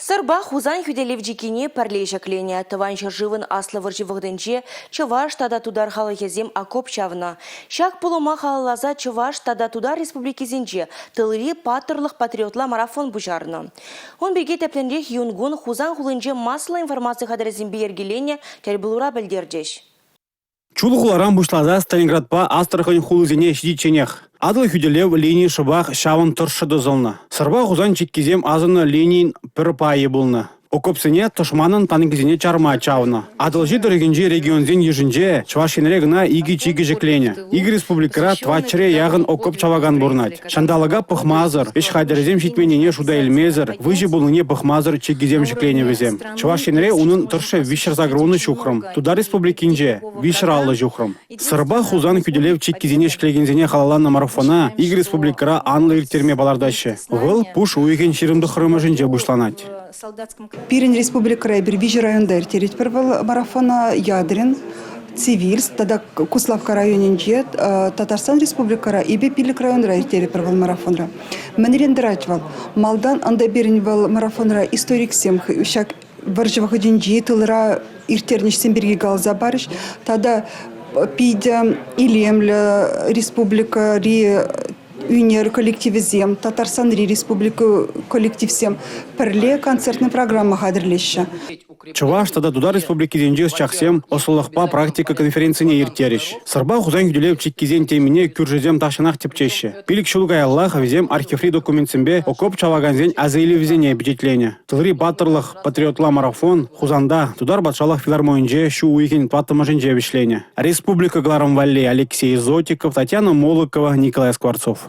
Сырба хузан хүделевжикине парлейшеклене тыванчы живын аслы выржывыгденче Чуваш тада тудар халыхезем акоп чавна. Шак пулыма халалаза Чуваш тада тудар республикизенче тылри патырлық патриотла марафон бужарны. Он беге тепленрех юнгун хузан хулынче масла информация хадрезин бергелене тербилура білдердеш. Чулғыларан бұшлаза Сталинградпа Астрахань хулызене шидиченех. Адыл хүделев линий шыбақ шавын тұршы дозылны. Сырба хузан чеккезем азыны линин пір пайы бұлны. Окопсыне тұшманын таныкезене чарма чавны. Адыл жидірігінже регионзен ежінже чвашинре гына иги-чиги жеклене. Иги республикара твачыре яғын окоп чаваган бурнать. Шандалыга пыхмазыр, еш хайдерезем шитменене шуда елмезір, выжи бұлыне пыхмазыр чеккезем жеклене везем. Чвашинре унын тұршы вишер загруны шухрым. Туда республикинже вишер аллы жухрым. Сырба хузан хүделев чеккезене шклегензене халаланна марафона иги республикара анлы иртерме балардашы. Выл пуш уйген ширымды хырымы жинже бушланать. Пирин республика bir Вижи районда иртерет первал марафона Ядрин, Цивильск, тогда Куславка районинче, Татарстан республикара и Пилик районда иртерет первал марафонра. Менерендратвал, Малдан анда беринвал марафонра историк семх, шак варжевых деньги, тылра иртернич семберги галза барыш, тогда Пидя Илемля республика ри Юниор коллективизем, Татарстан республика коллективсем, перле концертная программа хадрлеща. Чуваш тада туда республики деньжес чахсем осылықпа практика конференцияне ертереш. Сырба хузан хүделев чеккизен темине күржезем ташынақ тепчеші. Пилік шулгай Аллах везем архиври документсембе окоп чаваганзен азейлевзене бюджетлене. Тылри батырлық патриотла марафон хузанда тудар батшалах филармонже шу уйген паттымажынже вишлене. Республика Гларом Валли Алексей Зотиков, Татьяна Молокова, Николай Скворцов.